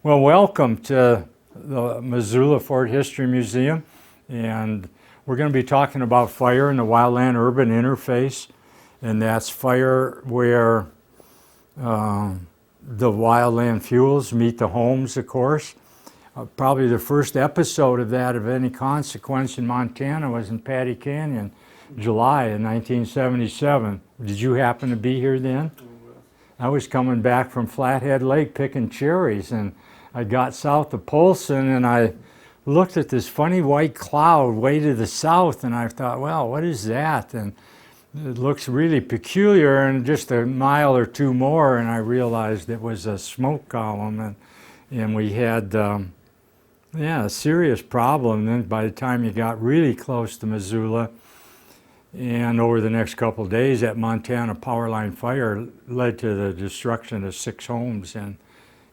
Well, welcome to the Missoula Fort History Museum, and we're going to be talking about fire in the wildland-urban interface, and that's fire where the wildland fuels meet the homes, of course. Probably the first episode of that of any consequence in Montana was in Patty Canyon, July of 1977. Did you happen to be here then? I was coming back from Flathead Lake picking cherries, and I got south of Polson, and I looked at this funny white cloud way to the south, and I thought, well, what is that? And it looks really peculiar, and just a mile or two more, and I realized it was a smoke column, and we had a serious problem. Then by the time you got really close to Missoula, and over the next couple of days, that Montana power line fire led to the destruction of 6 homes in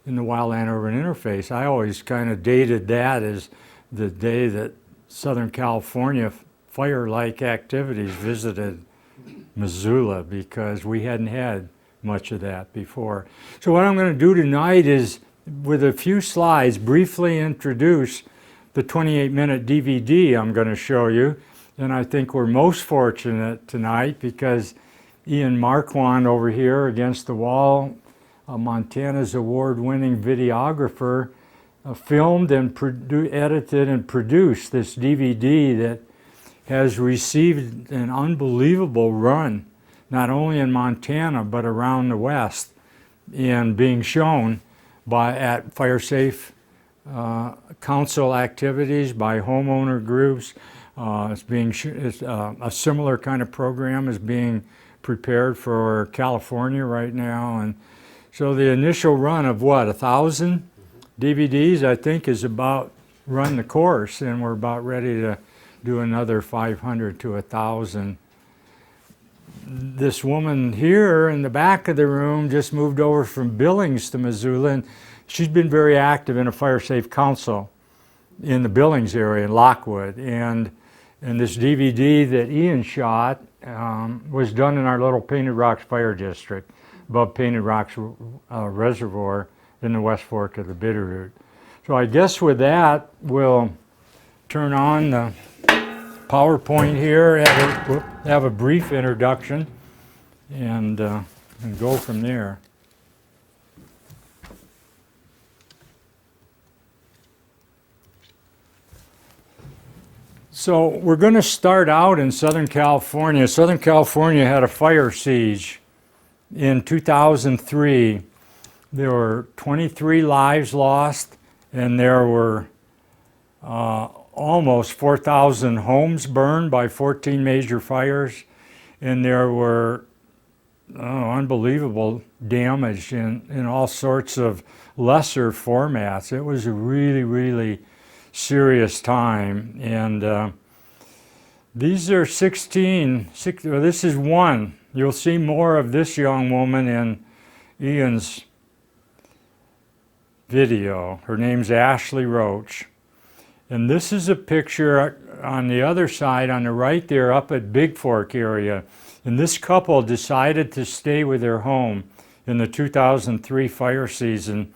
the wildland-urban interface. I always kind of dated that as the day that Southern California fire-like activities visited Missoula, because we hadn't had much of that before. So what I'm going to do tonight is, with a few slides, briefly introduce the 28-minute DVD I'm going to show you. And I think we're most fortunate tonight because Ian Marquand over here against the wall, Montana's award-winning videographer, filmed and edited and produced this DVD that has received an unbelievable run, not only in Montana but around the West, and being shown at Fire Safe Council activities by homeowner groups. A similar kind of program is being prepared for California right now, and so the initial run of 1,000 DVDs, I think, is about run the course, and we're about ready to do another 500 to 1,000. This woman here in the back of the room just moved over from Billings to Missoula, and she's been very active in a Fire Safe Council in the Billings area in Lockwood, and this DVD that Ian shot was done in our little Painted Rocks Fire District, above Painted Rocks Reservoir in the West Fork of the Bitterroot. So I guess with that, we'll turn on the PowerPoint here, have a brief introduction, and go from there. So we're going to start out in Southern California. Southern California had a fire siege in 2003. There were 23 lives lost, and there were almost 4,000 homes burned by 14 major fires, and there were unbelievable damage in all sorts of lesser formats. It was a really, really serious time, and these are 16, this is one. You'll see more of this young woman in Ian's video. Her name's Ashley Roach, and this is a picture on the other side, on the right there, up at Big Fork area, and this couple decided to stay with their home in the 2003 fire season.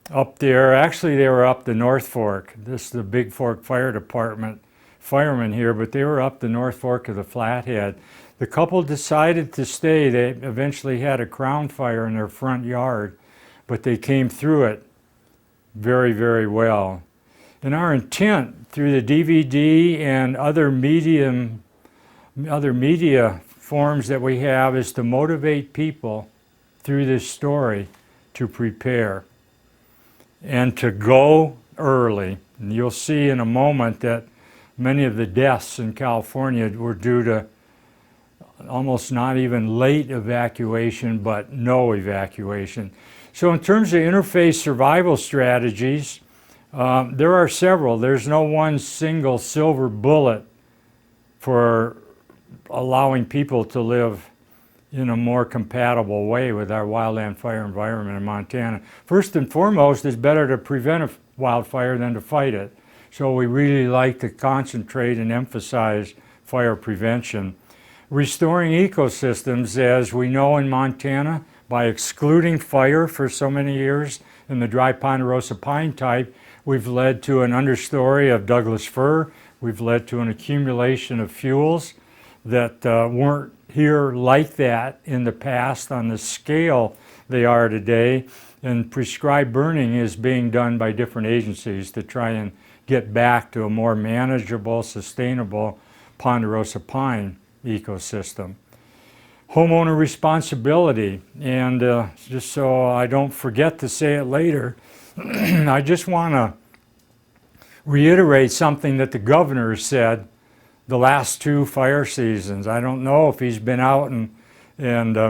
Up there, actually they were up the North Fork. This is the Big Fork Fire Department firemen here, but they were up the North Fork of the Flathead. The couple decided to stay. They eventually had a crown fire in their front yard, but they came through it very, very well. And our intent through the DVD and other media forms that we have is to motivate people through this story to prepare and to go early. And you'll see in a moment that many of the deaths in California were due to almost not even late evacuation, but no evacuation. So in terms of interface survival strategies, there are several. There's no one single silver bullet for allowing people to live in a more compatible way with our wildland fire environment in Montana. First and foremost, it's better to prevent a wildfire than to fight it. So we really like to concentrate and emphasize fire prevention. Restoring ecosystems, as we know in Montana, by excluding fire for so many years in the dry ponderosa pine type, we've led to an understory of Douglas fir. We've led to an accumulation of fuels that weren't here like that in the past on the scale they are today. And prescribed burning is being done by different agencies to try and get back to a more manageable, sustainable ponderosa pine ecosystem. Homeowner responsibility, and just so I don't forget to say it later, I just want to reiterate something that the governor said the last 2 fire seasons. I don't know if he's been out and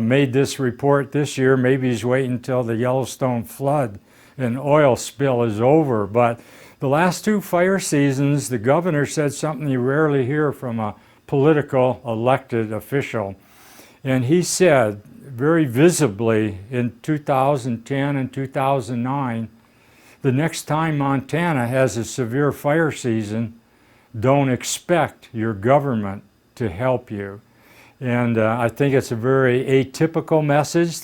made this report this year. Maybe he's waiting until the Yellowstone flood and oil spill is over. But the last 2 fire seasons, the governor said something you rarely hear from a political elected official. And he said very visibly in 2010 and 2009, the next time Montana has a severe fire season, don't expect your government to help you. And I think it's a very atypical message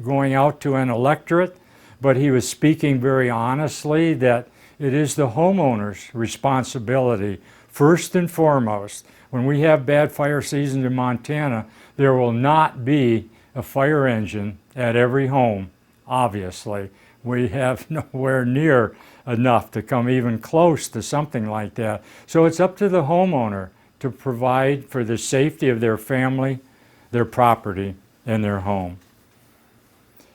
going out to an electorate, but he was speaking very honestly that it is the homeowner's responsibility, first and foremost. When we have bad fire seasons in Montana, there will not be a fire engine at every home, obviously. We have nowhere near enough to come even close to something like that. So it's up to the homeowner to provide for the safety of their family, their property, and their home.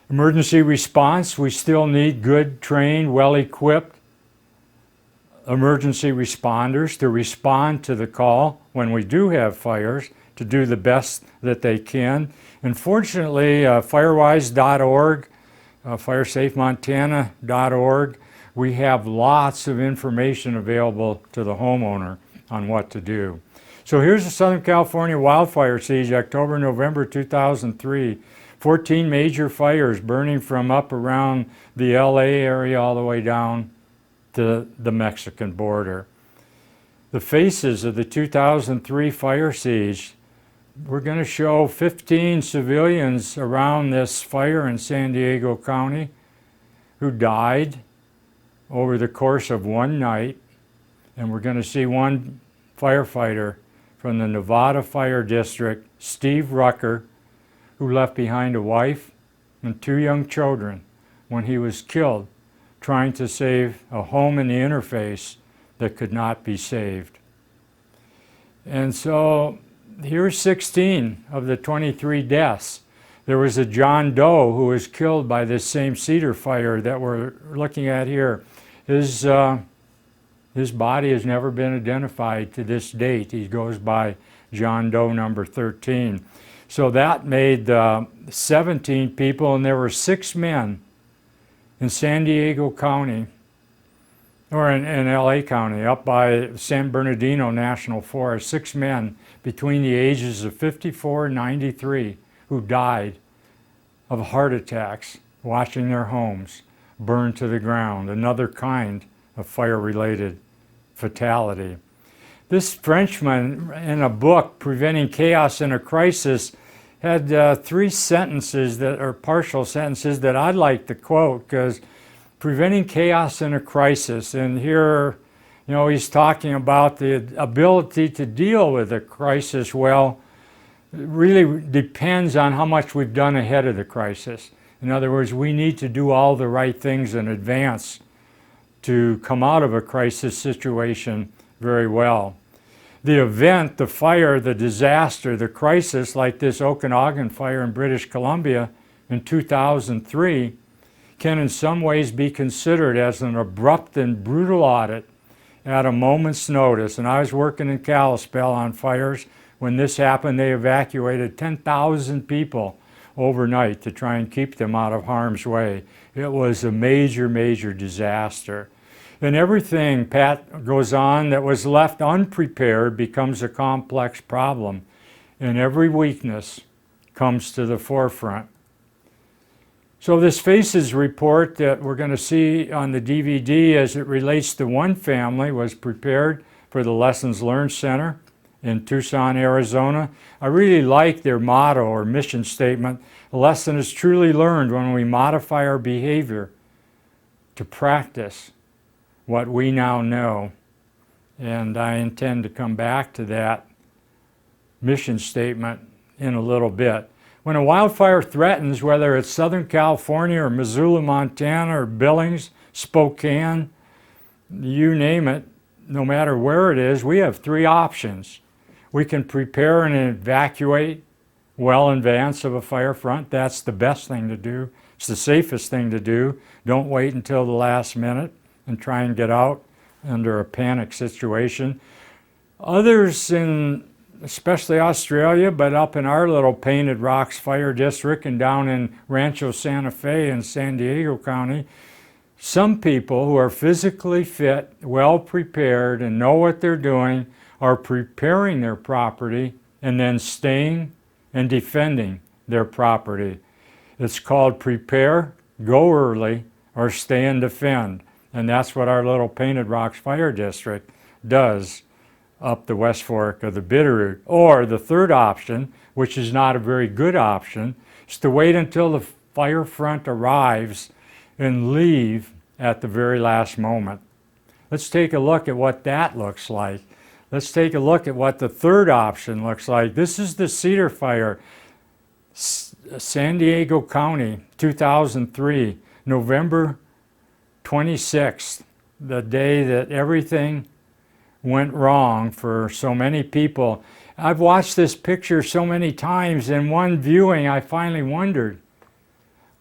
Emergency response, we still need good, trained, well-equipped emergency responders to respond to the call when we do have fires, to do the best that they can. And fortunately, firewise.org, firesafemontana.org, we have lots of information available to the homeowner on what to do. So here's the Southern California wildfire siege, October, November 2003. 14 major fires burning from up around the LA area all the way down to the Mexican border. The faces of the 2003 fire siege, we're going to show 15 civilians around this fire in San Diego County who died over the course of one night, and we're going to see one firefighter from the Nevada Fire District, Steve Rucker, who left behind a wife and 2 young children when he was killed trying to save a home in the interface that could not be saved. And so here's 16 of the 23 deaths. There was a John Doe who was killed by this same cedar fire that we're looking at here. His body has never been identified to this date. He goes by John Doe number 13. So that made 17 people, and there were 6 men in San Diego County, or in LA County, up by San Bernardino National Forest, 6 men between the ages of 54 and 93 who died of heart attacks watching their homes burn to the ground, another kind of fire-related fatality. This Frenchman, in a book, Preventing Chaos in a Crisis, had 3 sentences that are partial sentences that I'd like to quote, because preventing chaos in a crisis, and here, you know, he's talking about the ability to deal with a crisis. Well, it really depends on how much we've done ahead of the crisis. In other words, we need to do all the right things in advance to come out of a crisis situation very well. The event, the fire, the disaster, the crisis, like this Okanagan fire in British Columbia in 2003, can in some ways be considered as an abrupt and brutal audit at a moment's notice. And I was working in Kalispell on fires. When this happened, they evacuated 10,000 people overnight to try and keep them out of harm's way. It was a major, major disaster. And everything, Pat goes on, that was left unprepared becomes a complex problem. and every weakness comes to the forefront. So this FACES report that we're going to see on the DVD as it relates to one family was prepared for the Lessons Learned Center in Tucson, Arizona. I really like their motto or mission statement. A lesson is truly learned when we modify our behavior to practice what we now know. And I intend to come back to that mission statement in a little bit. When a wildfire threatens, whether it's Southern California or Missoula, Montana, or Billings, Spokane, you name it, no matter where it is, we have three options. We can prepare and evacuate well in advance of a fire front. That's the best thing to do. It's the safest thing to do. Don't wait until the last minute and try and get out under a panic situation. Others in especially Australia, but up in our little Painted Rocks Fire District and down in Rancho Santa Fe in San Diego County, some people who are physically fit, well prepared, and know what they're doing are preparing their property and then staying and defending their property. It's called prepare, go early, or stay and defend. And that's what our little Painted Rocks Fire District does up the West Fork of the Bitterroot. Or the third option, which is not a very good option, is to wait until the fire front arrives and leave at the very last moment. Let's take a look at what that looks like. Let's take a look at what the third option looks like. This is the Cedar Fire, San Diego County, 2003, November 26th, the day that everything went wrong for so many people. I've watched this picture so many times. In one viewing, I finally wondered,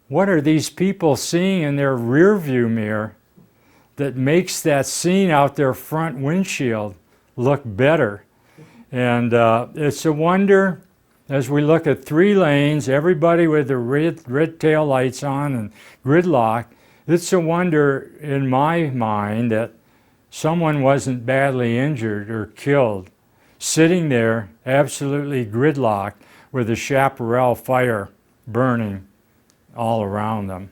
what are these people seeing in their rear view mirror that makes that scene out their front windshield look better? And it's a wonder as we look at three lanes, everybody with the red tail lights on and gridlock. It's a wonder in my mind that someone wasn't badly injured or killed, sitting there absolutely gridlocked with the chaparral fire burning all around them.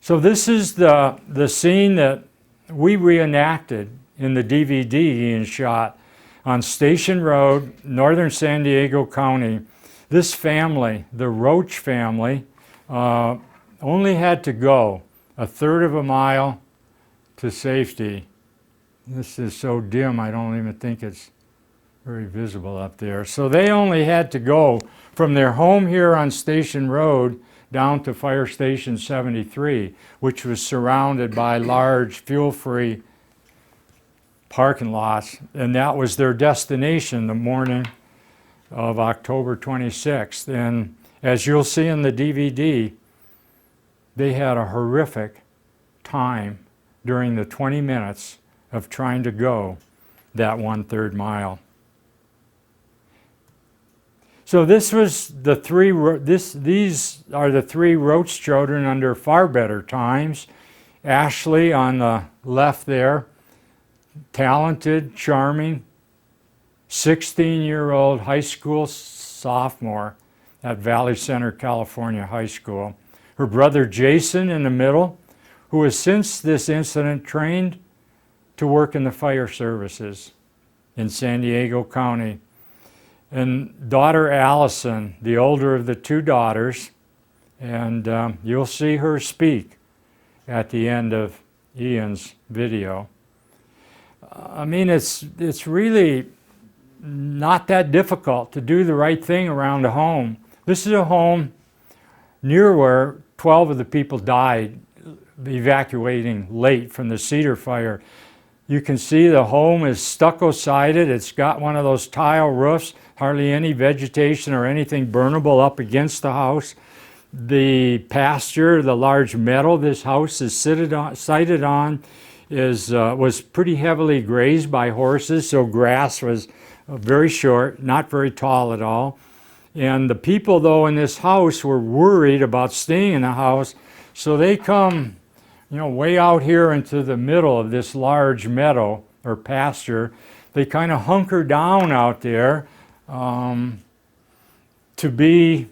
So this is the scene that we reenacted in the DVD Ian shot on Station Road, northern San Diego County. This family, the Roach family, only had to go a third of a mile to safety. This is so dim I don't even think it's very visible up there. So they only had to go from their home here on Station Road down to Fire Station 73, which was surrounded by large fuel-free parking lots, and that was their destination the morning of October 26th. And as you'll see in the DVD, they had a horrific time during the 20 minutes of trying to go that 1/3 mile. So this was the these are the three Roach children under far better times. Ashley on the left there, talented, charming, 16-year-old high school sophomore at Valley Center, California High School. Her brother Jason in the middle, who has since this incident trained to work in the fire services in San Diego County. And daughter Allison, the older of the two daughters, and you'll see her speak at the end of Ian's video. I mean, it's really not that difficult to do the right thing around a home. This is a home near where 12 of the people died evacuating late from the Cedar Fire. You can see the home is stucco-sided. It's got one of those tile roofs, hardly any vegetation or anything burnable up against the house. The pasture, the large meadow this house is sited on, was pretty heavily grazed by horses, so grass was very short, not very tall at all. And the people, though, in this house were worried about staying in the house, so they come, way out here into the middle of this large meadow or pasture. They kind of hunker down out there to be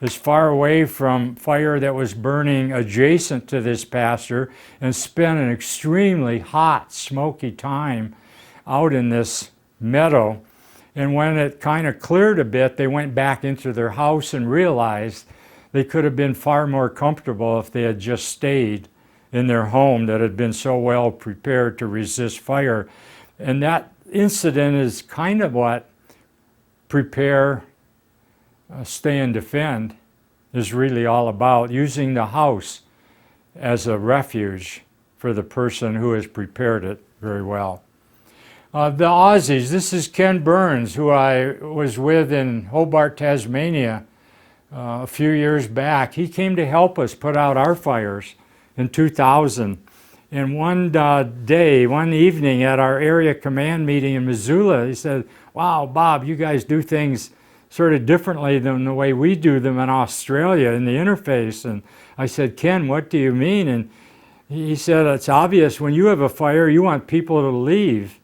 as far away from fire that was burning adjacent to this pasture and spent an extremely hot, smoky time out in this meadow. And when it kind of cleared a bit, they went back into their house and realized they could have been far more comfortable if they had just stayed in their home that had been so well prepared to resist fire. And that incident is kind of what prepare, stay and defend is really all about, using the house as a refuge for the person who has prepared it very well. The Aussies, this is Ken Burns, who I was with in Hobart, Tasmania a few years back. He came to help us put out our fires in 2000. And one day, one evening at our area command meeting in Missoula, he said, "Wow, Bob, you guys do things sort of differently than the way we do them in Australia in the interface." And I said, "Ken, what do you mean?" And he said, "It's obvious when you have a fire, you want people to leave."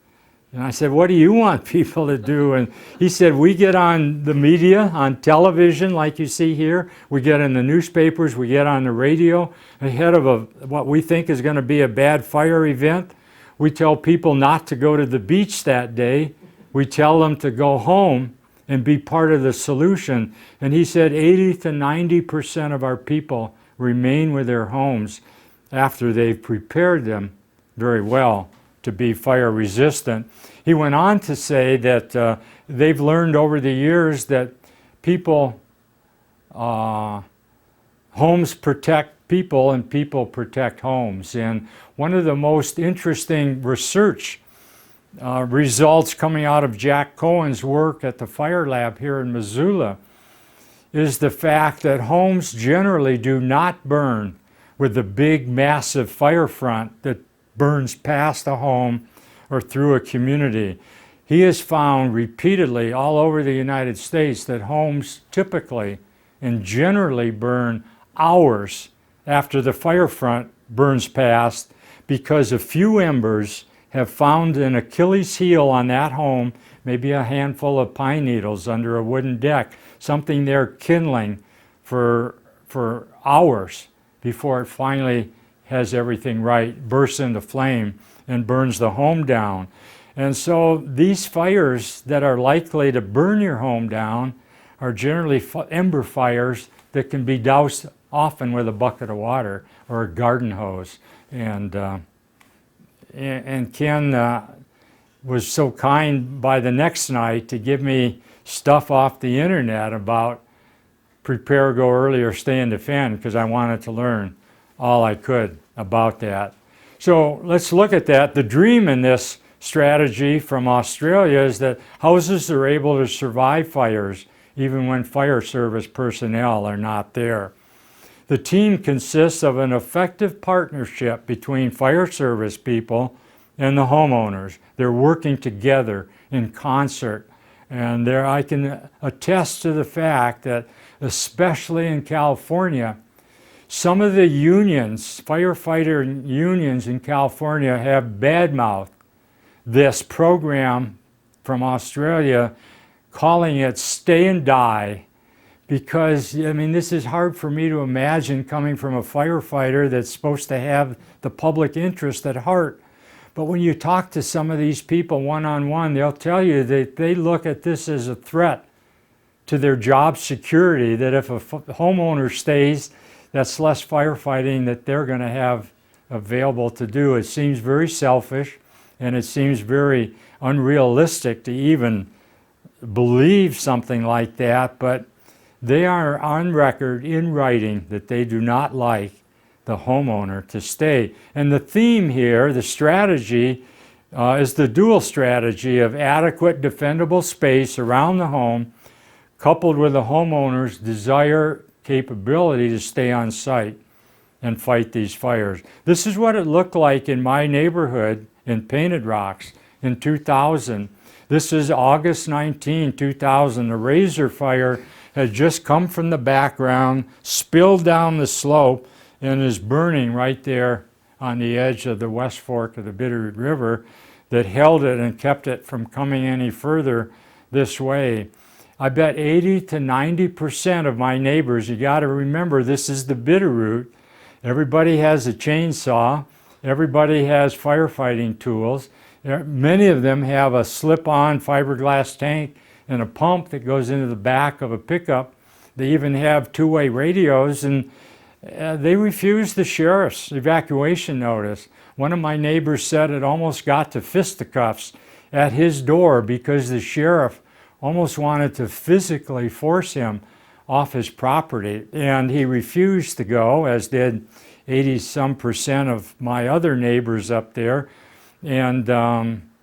And I said, "What do you want people to do?" And he said, "We get on the media, on television like you see here. We get in the newspapers, we get on the radio ahead of what we think is going to be a bad fire event. We tell people not to go to the beach that day. We tell them to go home and be part of the solution." And he said 80 to 90% of our people remain with their homes after they've prepared them very well to be fire resistant. He went on to say that they've learned over the years that people, homes protect people and people protect homes. And one of the most interesting research results coming out of Jack Cohen's work at the fire lab here in Missoula is the fact that homes generally do not burn with the big massive fire front that burns past a home or through a community. He has found repeatedly all over the United States that homes typically and generally burn hours after the fire front burns past, because a few embers have found an Achilles heel on that home, maybe a handful of pine needles under a wooden deck, something there kindling for hours before it finally has everything right, bursts into flame and burns the home down. And so these fires that are likely to burn your home down are generally ember fires that can be doused often with a bucket of water or a garden hose. And Ken was so kind by the next night to give me stuff off the internet about prepare, go early, or stay and defend, because I wanted to learn all I could about that. So let's look at that. The dream in this strategy from Australia is that houses are able to survive fires even when fire service personnel are not there. The team consists of an effective partnership between fire service people and the homeowners. They're working together in concert. And there I can attest to the fact that, especially in California, some of the unions, firefighter unions in California, have badmouthed this program from Australia, calling it Stay and Die, because, I mean, this is hard for me to imagine coming from a firefighter that's supposed to have the public interest at heart. But when you talk to some of these people one-on-one, they'll tell you that they look at this as a threat to their job security, that if a homeowner stays, that's less firefighting that they're going to have available to do. It seems very selfish, and it seems very unrealistic to even believe something like that, but they are on record in writing that they do not like the homeowner to stay. And the theme here, the strategy, is the dual strategy of adequate defendable space around the home, coupled with the homeowner's desire, capability to stay on site and fight these fires. This is what it looked like in my neighborhood in Painted Rocks in 2000. This is August 19, 2000. The Razor fire had just come from the background, spilled down the slope, and is burning right there on the edge of the West Fork of the Bitterroot River that held it and kept it from coming any further this way. I bet 80 to 90% of my neighbors, you got to remember this is the Bitterroot. Everybody has a chainsaw. Everybody has firefighting tools. Many of them have a slip-on fiberglass tank and a pump that goes into the back of a pickup. They even have two-way radios, and they refused the sheriff's evacuation notice. One of my neighbors said it almost got to fisticuffs at his door because the sheriff almost wanted to physically force him off his property, and he refused to go, as did 80-some% of my other neighbors up there. And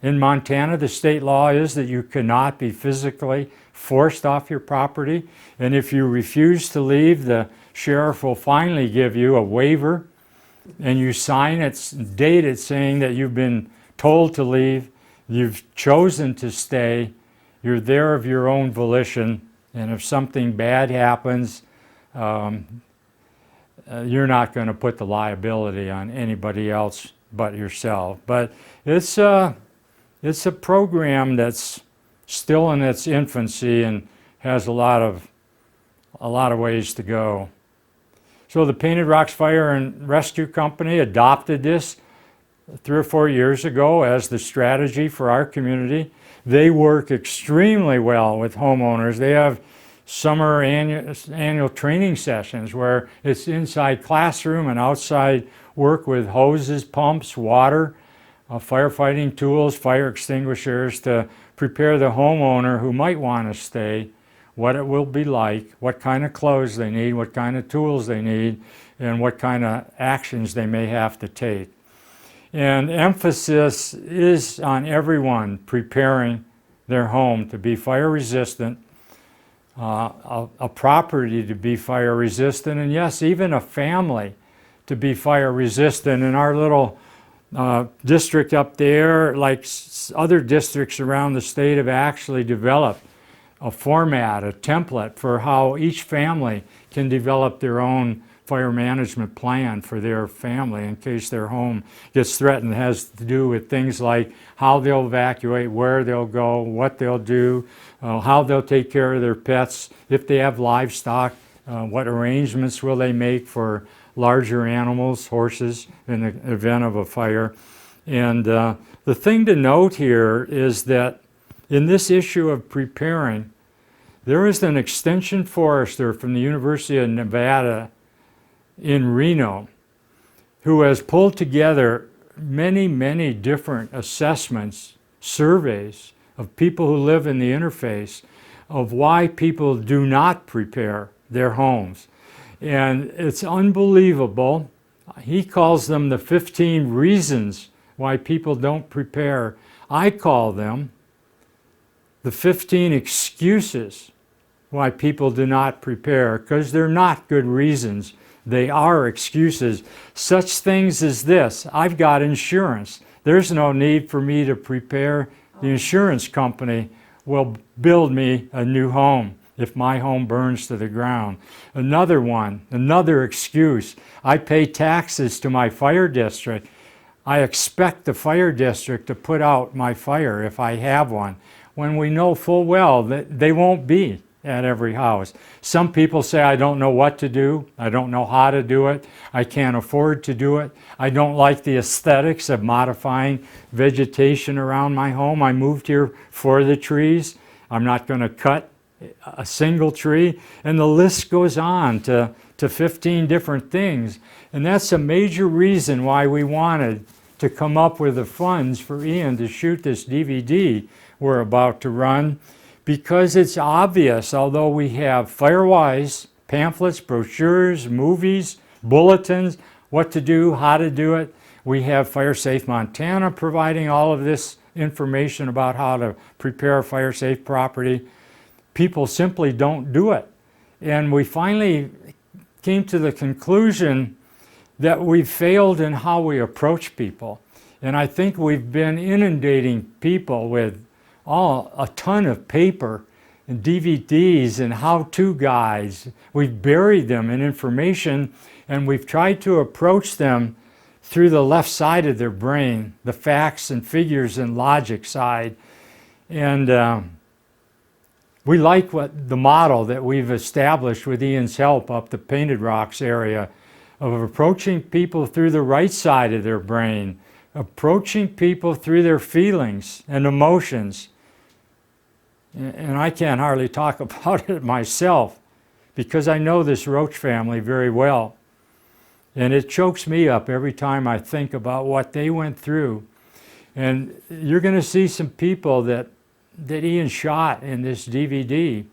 in Montana, the state law is that you cannot be physically forced off your property, and if you refuse to leave, the sheriff will finally give you a waiver, and you sign it, date it, saying that you've been told to leave, you've chosen to stay, you're there of your own volition, and if something bad happens, you're not going to put the liability on anybody else but yourself. But it's a program that's still in its infancy and has a lot of ways to go. So the Painted Rocks Fire and Rescue Company adopted this 3 or 4 years ago as the strategy for our community. They work extremely well with homeowners. They have summer annual training sessions where it's inside classroom and outside work with hoses, pumps, water, firefighting tools, fire extinguishers to prepare the homeowner who might want to stay, what it will be like, what kind of clothes they need, what kind of tools they need, and what kind of actions they may have to take. And emphasis is on everyone preparing their home to be fire resistant, a property to be fire resistant, and yes, even a family to be fire resistant. In our little district up there, like other districts around the state, have actually developed a format, a template for how each family can develop their own fire management plan for their family in case their home gets threatened. It has to do with things like how they'll evacuate, where they'll go, what they'll do, how they'll take care of their pets, if they have livestock, what arrangements will they make for larger animals, horses, in the event of a fire. And the thing to note here is that in this issue of preparing, there is an extension forester from the University of Nevada in Reno who has pulled together many different assessments, surveys of people who live in the interface of why people do not prepare their homes. And it's unbelievable. He calls them the 15 reasons why people don't prepare. I call them the 15 excuses why people do not prepare, because they're not good reasons. They are excuses. Such things as this: I've got insurance. There's no need for me to prepare. The insurance company will build me a new home if my home burns to the ground. Another one, another excuse: I pay taxes to my fire district. I expect the fire district to put out my fire if I have one, when we know full well that they won't be at every house. Some people say, I don't know what to do, I don't know how to do it, I can't afford to do it, I don't like the aesthetics of modifying vegetation around my home. I moved here for the trees, I'm not going to cut a single tree, and the list goes on to 15 different things. And that's a major reason why we wanted to come up with the funds for Ian to shoot this DVD we're about to run, because it's obvious, although we have FireWise pamphlets, brochures, movies, bulletins, what to do, how to do it. We have Fire Safe Montana providing all of this information about how to prepare a fire safe property. People simply don't do it. And we finally came to the conclusion that we've failed in how we approach people. And I think we've been inundating people with a ton of paper and DVDs and how-to guides. We've buried them in information, and we've tried to approach them through the left side of their brain, the facts and figures and logic side. And We like what the model that we've established with Ian's help up the Painted Rocks area of approaching people through the right side of their brain, approaching people through their feelings and emotions. And I can't hardly talk about it myself because I know this Roach family very well. And it chokes me up every time I think about what they went through. And you're going to see some people that Ian shot in this DVD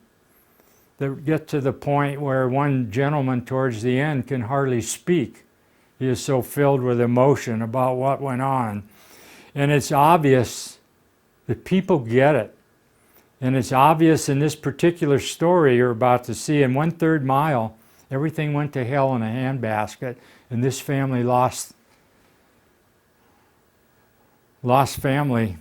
that get to the point where one gentleman towards the end can hardly speak. He is so filled with emotion about what went on. And it's obvious that people get it. And it's obvious in this particular story you're about to see. In 1/3 mile, everything went to hell in a handbasket, and this family lost family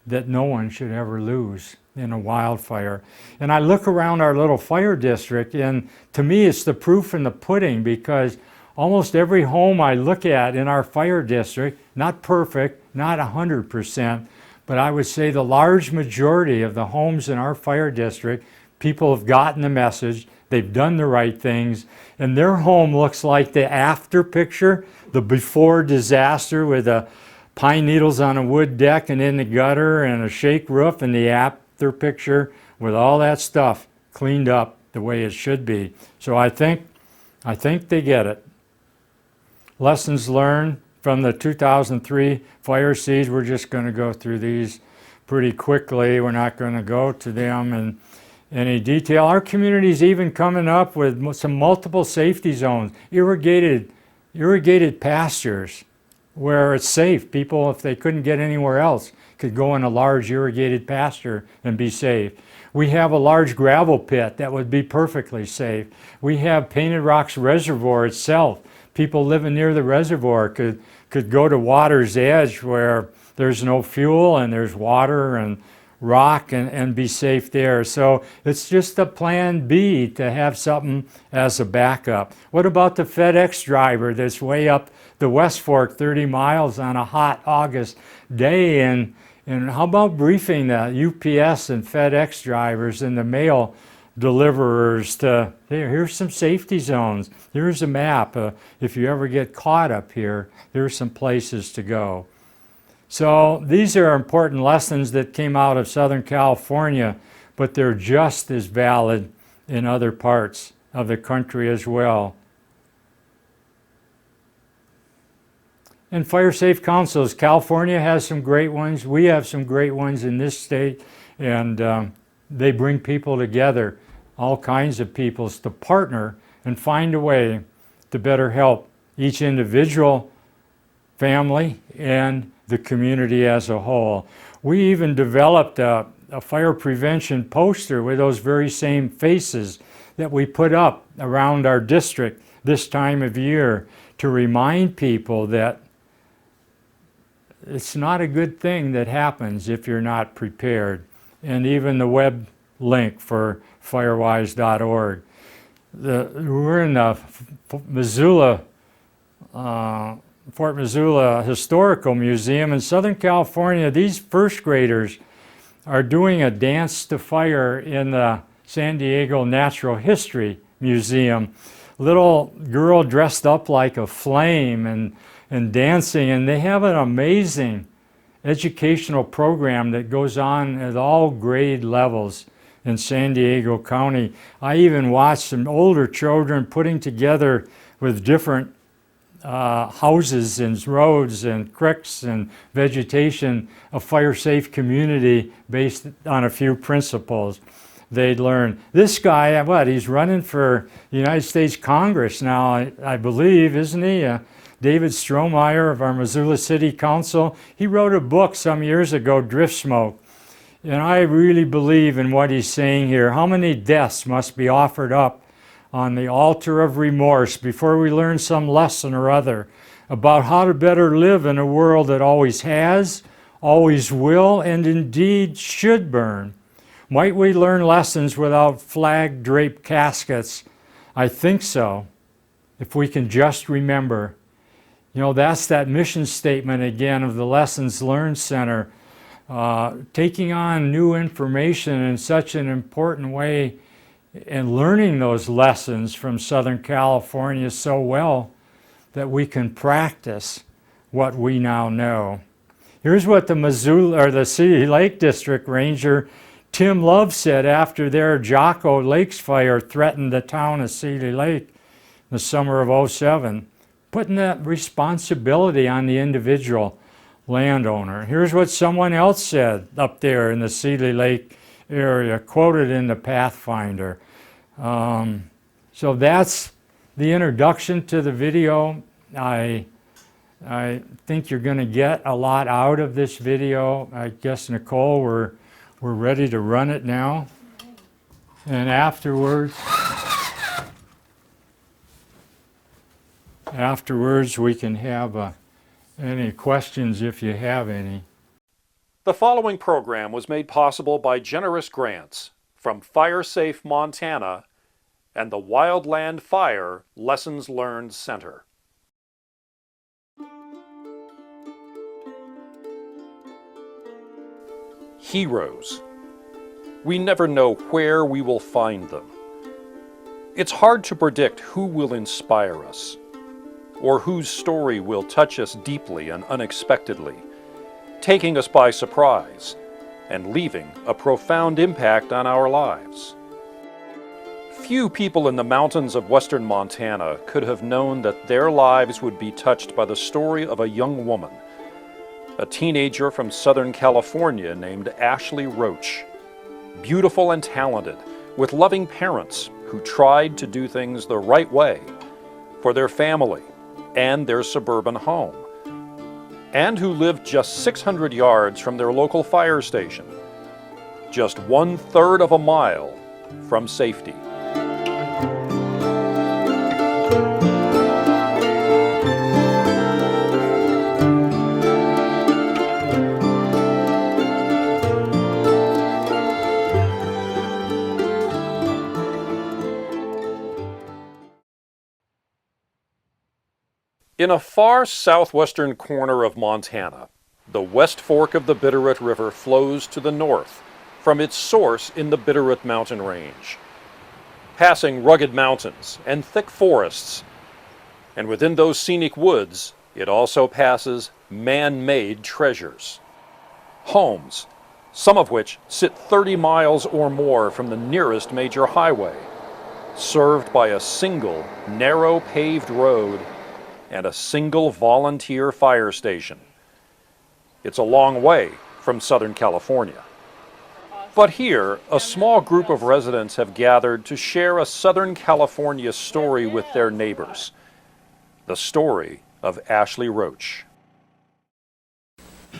that no one should ever lose in a wildfire. And I look around our little fire district, and to me it's the proof in the pudding, because almost every home I look at in our fire district, not perfect, not 100%, but I would say the large majority of the homes in our fire district, people have gotten the message, they've done the right things, and their home looks like the after picture, the before disaster with the pine needles on a wood deck and in the gutter and a shake roof, and the after picture with all that stuff cleaned up the way it should be. So I think they get it. Lessons learned from the 2003 fire seeds. We're just going to go through these pretty quickly. We're not going to go to them in any detail. Our community's even coming up with some multiple safety zones, irrigated pastures where it's safe. People, if they couldn't get anywhere else, could go in a large irrigated pasture and be safe. We have a large gravel pit that would be perfectly safe. We have Painted Rocks Reservoir itself. People living near the reservoir could go to water's edge where there's no fuel and there's water and rock and be safe there. So it's just a plan B to have something as a backup. What about the FedEx driver that's way up the West Fork 30 miles on a hot August day? And how about briefing the UPS and FedEx drivers and the mail deliverers to, here's some safety zones, here's a map, if you ever get caught up here, here's some places to go. So these are important lessons that came out of Southern California, but they're just as valid in other parts of the country as well. And fire safe councils, California has some great ones, we have some great ones in this state, and they bring people together, all kinds of peoples, to partner and find a way to better help each individual family and the community as a whole. We even developed a fire prevention poster with those very same faces that we put up around our district this time of year to remind people that it's not a good thing that happens if you're not prepared. And even the web link for firewise.org. We're in the Fort Missoula Historical Museum in Southern California. These first graders are doing a dance to fire in the San Diego Natural History Museum. Little girl dressed up like a flame and dancing, and they have an amazing educational program that goes on at all grade levels in San Diego County. I even watched some older children putting together with different houses and roads and creeks and vegetation a fire-safe community based on a few principles they'd learn. This guy, he's running for United States Congress now, I believe, isn't he? David Strohmeyer of our Missoula City Council. He wrote a book some years ago, Drift Smoke. And I really believe in what he's saying here. How many deaths must be offered up on the altar of remorse before we learn some lesson or other about how to better live in a world that always has, always will, and indeed should burn? Might we learn lessons without flag-draped caskets? I think so, if we can just remember. You know, that's that mission statement again of the Lessons Learned Center. taking on new information in such an important way and learning those lessons from Southern California so well that we can practice what we now know. Here's what the Missoula or the City Lake District Ranger Tim Love said after their Jocko Lakes fire threatened the town of City Lake in the summer of '07, putting that responsibility on the individual landowner. Here's what someone else said up there in the City Lake area, quoted in the Pathfinder. So that's the introduction to the video. I think you're going to get a lot out of this video. I guess, Nicole, we're ready to run it now. And afterwards we can have any questions if you have any. The following program was made possible by generous grants from FireSafe Montana and the Wildland Fire Lessons Learned Center. Heroes. We never know where we will find them. It's hard to predict who will inspire us, or whose story will touch us deeply and unexpectedly, taking us by surprise and leaving a profound impact on our lives. Few people in the mountains of western Montana could have known that their lives would be touched by the story of a young woman, a teenager from Southern California named Ashley Roach, beautiful and talented, with loving parents who tried to do things the right way for their family and their suburban home, and who lived just 600 yards from their local fire station, just 1/3 of a mile from safety. In a far southwestern corner of Montana, the West Fork of the Bitterroot River flows to the north from its source in the Bitterroot Mountain Range, passing rugged mountains and thick forests. And within those scenic woods, it also passes man-made treasures. Homes, some of which sit 30 miles or more from the nearest major highway, served by a single narrow paved road and a single volunteer fire station. It's a long way from Southern California. But here, a small group of residents have gathered to share a Southern California story with their neighbors. The story of Ashley Roach.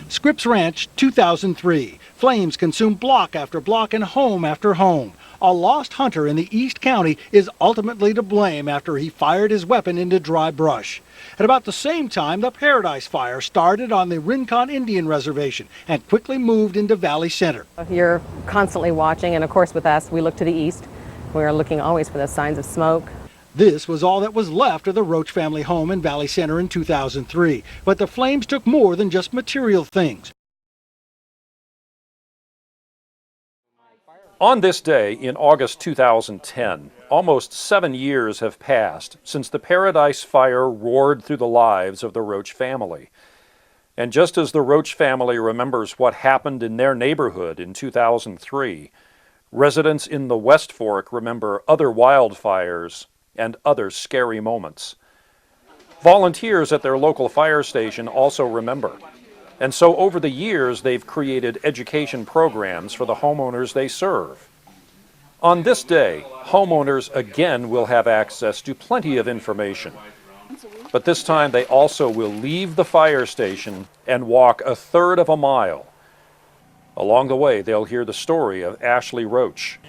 Scripps Ranch, 2003. Flames consume block after block and home after home. A lost hunter in the East County is ultimately to blame after he fired his weapon into dry brush. At about the same time, the Paradise Fire started on the Rincon Indian Reservation and quickly moved into Valley Center. You're constantly watching, and of course with us, we look to the east. We are looking always for the signs of smoke. This was all that was left of the Roach family home in Valley Center in 2003. But the flames took more than just material things. On this day in August 2010, almost 7 years have passed since the Paradise Fire roared through the lives of the Roach family. And just as the Roach family remembers what happened in their neighborhood in 2003, residents in the West Fork remember other wildfires and other scary moments. Volunteers at their local fire station also remember. And so over the years, they've created education programs for the homeowners they serve. On this day, homeowners again will have access to plenty of information. But this time they also will leave the fire station and walk 1/3 of a mile. Along the way, they'll hear the story of Ashley Roach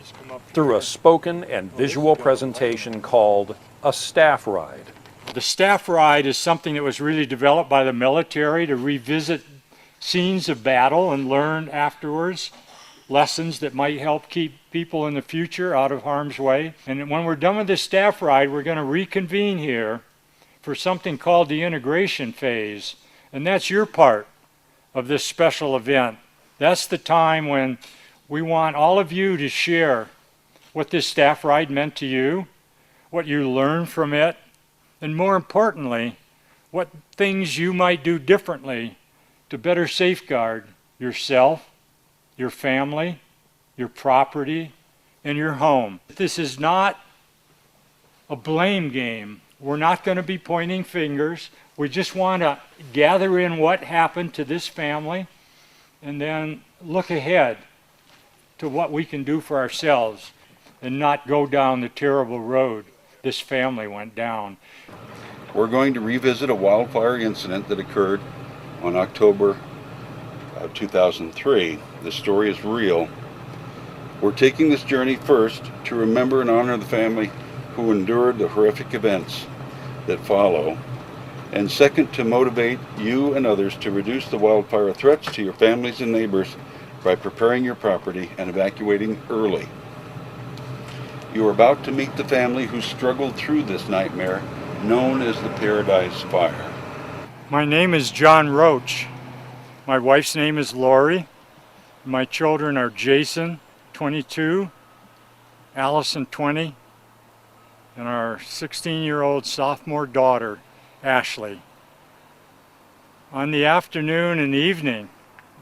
through a spoken and visual presentation called a staff ride. The staff ride is something that was really developed by the military to revisit scenes of battle and learn afterwards lessons that might help keep people in the future out of harm's way. And when we're done with this staff ride, we're going to reconvene here for something called the integration phase. And that's your part of this special event That's the time when we want all of you to share what this staff ride meant to you, what you learned from it, and more importantly, what things you might do differently to better safeguard yourself, your family, your property, and your home. This is not a blame game. We're not going to be pointing fingers. We just want to gather in what happened to this family and then look ahead to what we can do for ourselves and not go down the terrible road this family went down. We're going to revisit a wildfire incident that occurred on October 2003. The story is real. We're taking this journey first to remember and honor the family who endured the horrific events that follow, and second, to motivate you and others to reduce the wildfire threats to your families and neighbors by preparing your property and evacuating early. You are about to meet the family who struggled through this nightmare known as the Paradise Fire. My name is John Roach. My wife's name is Lori. My children are Jason, 22, Allison, 20, and our 16-year-old sophomore daughter, Ashley. On the afternoon and evening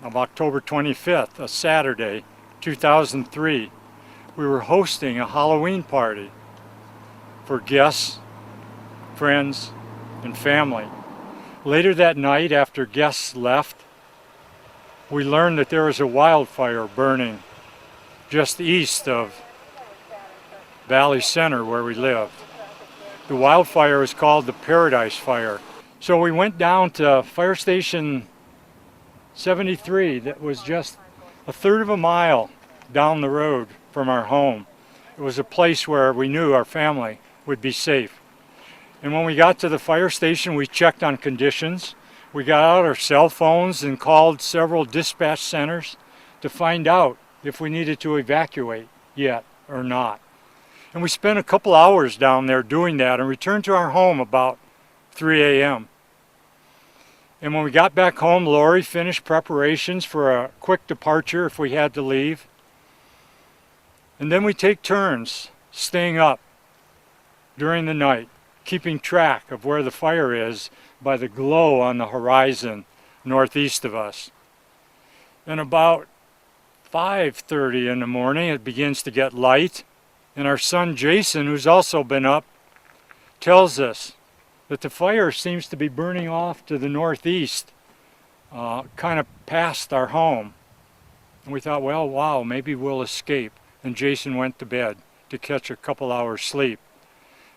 of October 25th, a Saturday, 2003, we were hosting a Halloween party for guests, friends, and family. Later that night, after guests left, we learned that there was a wildfire burning just east of Valley Center where we lived. The wildfire was called the Paradise Fire. So we went down to Fire Station 73 that was just a third of a mile down the road from our home. It was a place where we knew our family would be safe. And when we got to the fire station, we checked on conditions. We got out our cell phones and called several dispatch centers to find out if we needed to evacuate yet or not. And we spent a couple hours down there doing that and returned to our home about 3 a.m. And when we got back home, Lori finished preparations for a quick departure if we had to leave. And then we take turns staying up during the night, keeping track of where the fire is by the glow on the horizon northeast of us. And about 5:30 in the morning, it begins to get light, and our son Jason, who's also been up, tells us that the fire seems to be burning off to the northeast, kind of past our home. And we thought, well, wow, maybe we'll escape. And Jason went to bed to catch a couple hours sleep.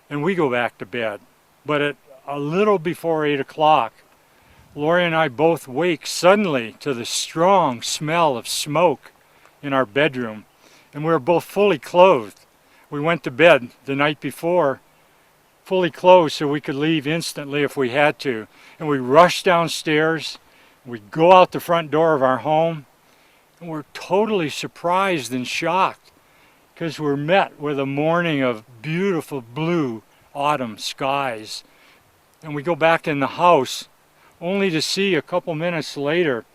And we go back to bed. But at a little before 8 o'clock, Lori and I both wake suddenly to the strong smell of smoke in our bedroom. And we were both fully clothed. We went to bed the night before fully clothed so we could leave instantly if we had to. And we rushed downstairs. We go out the front door of our home. And we're totally surprised and shocked because we're met with a morning of beautiful blue autumn skies. And we go back in the house only to see a couple minutes later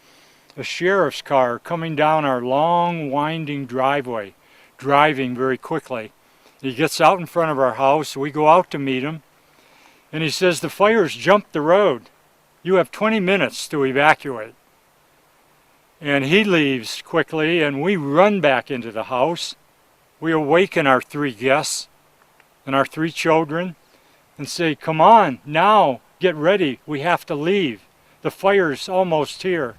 a sheriff's car coming down our long winding driveway, driving very quickly. He gets out in front of our house. We go out to meet him. And he says, the fire's jumped the road. You have 20 minutes to evacuate. And he leaves quickly, and we run back into the house. We awaken our 3 guests and our 3 children and say, come on, now, get ready. We have to leave. The fire's almost here.